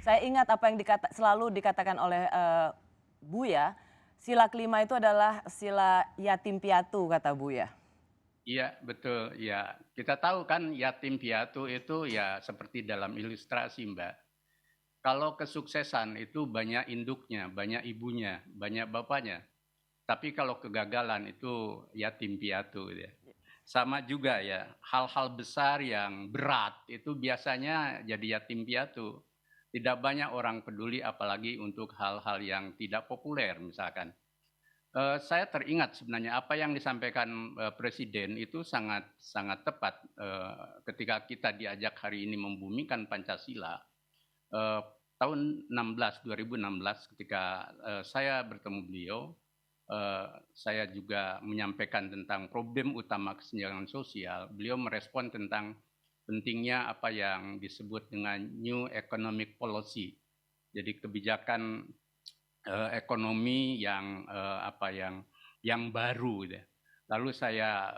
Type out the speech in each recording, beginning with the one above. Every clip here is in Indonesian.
Saya ingat apa yang selalu dikatakan oleh Buya, sila kelima itu adalah sila yatim piatu kata Buya. Iya, betul. Ya, kita tahu kan yatim piatu itu ya seperti dalam ilustrasi, Mbak. Kalau kesuksesan itu banyak induknya, banyak ibunya, banyak bapaknya. Tapi kalau kegagalan itu yatim piatu ya. Sama juga ya, hal-hal besar yang berat itu biasanya jadi yatim piatu. Tidak banyak orang peduli apalagi untuk hal-hal yang tidak populer misalkan. Saya teringat sebenarnya apa yang disampaikan Presiden itu sangat sangat tepat ketika kita diajak hari ini membumikan Pancasila. Eh, tahun 2016 ketika saya bertemu beliau, saya juga menyampaikan tentang problem utama kesenjangan sosial. Beliau merespon tentang pentingnya apa yang disebut dengan New Economic Policy. Jadi kebijakan ekonomi yang baru. Lalu saya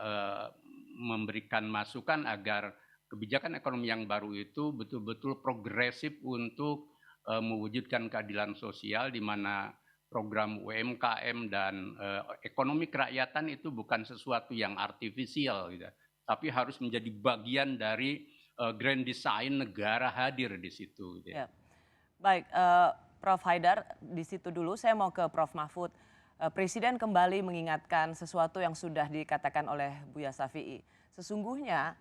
memberikan masukan agar kebijakan ekonomi yang baru itu betul-betul progresif untuk mewujudkan keadilan sosial di mana program UMKM dan ekonomi kerakyatan itu bukan sesuatu yang artifisial gitu, tapi harus menjadi bagian dari grand design negara hadir di situ gitu. Ya. Baik, Prof. Haidar, di situ dulu saya mau ke Prof. Mahfud. Presiden kembali mengingatkan sesuatu yang sudah dikatakan oleh Buya Shafi'i. Sesungguhnya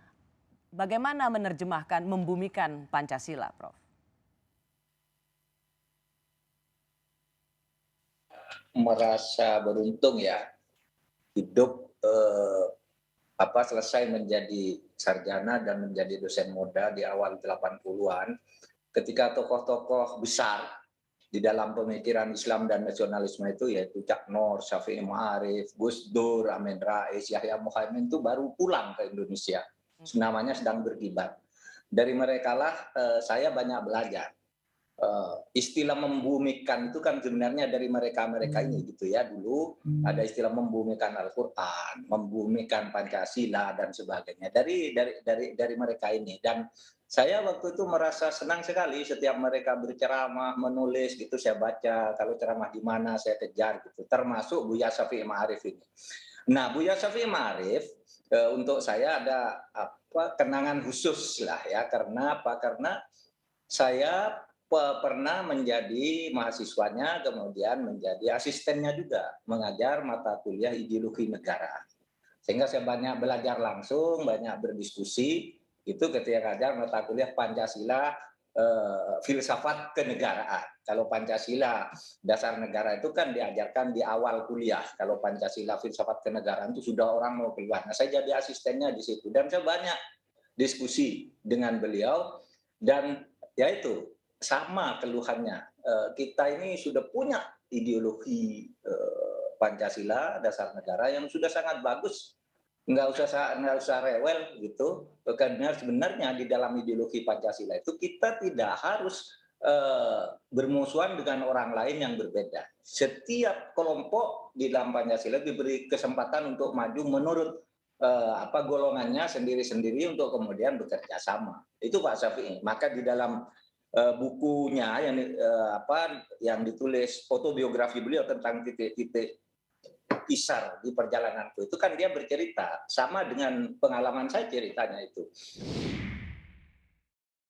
bagaimana menerjemahkan membumikan Pancasila, Prof? Merasa beruntung ya hidup selesai menjadi sarjana dan menjadi dosen muda di awal 80-an ketika tokoh-tokoh besar di dalam pemikiran Islam dan nasionalisme itu yaitu Cak Nur, Syafi'i Ma'arif, Gus Dur, Amin Rais, Yahya Muhaimin itu baru pulang ke Indonesia. Namanya sedang berkibar. Dari merekalah saya banyak belajar. Istilah membumikan itu kan sebenarnya dari mereka ini gitu ya. Dulu ada istilah membumikan Al-Qur'an, membumikan Pancasila dan sebagainya dari mereka ini. Dan saya waktu itu merasa senang sekali setiap mereka berceramah, menulis gitu saya baca, kalau ceramah di mana saya kejar gitu. Termasuk Buya Shafi'i Ma'arif ini. Nah, Buya Shafi'i Ma'arif untuk saya ada kenangan khusus lah ya. Karena apa? Karena saya pernah menjadi mahasiswanya, kemudian menjadi asistennya juga, mengajar mata kuliah ideologi negara. Sehingga saya banyak belajar langsung, banyak berdiskusi, itu ketika ngajar mata kuliah Pancasila, filsafat kenegaraan. Kalau Pancasila dasar negara itu kan diajarkan di awal kuliah. Kalau Pancasila filsafat kenegaraan itu sudah orang mau keluar. Nah, saya jadi asistennya di situ dan saya banyak diskusi dengan beliau dan yaitu sama keluhannya. Kita ini sudah punya ideologi Pancasila dasar negara yang sudah sangat bagus, nggak usah rewel gitu. Karena sebenarnya di dalam ideologi Pancasila itu kita tidak harus bermusuhan dengan orang lain yang berbeda. Setiap kelompok di dalam Pancasila diberi kesempatan untuk maju menurut golongannya sendiri-sendiri untuk kemudian bekerja sama. Itu Pak Syafi'i. Maka di dalam bukunya yang ditulis autobiografi beliau tentang titik-titik pisar di perjalananku itu kan dia bercerita sama dengan pengalaman saya ceritanya itu.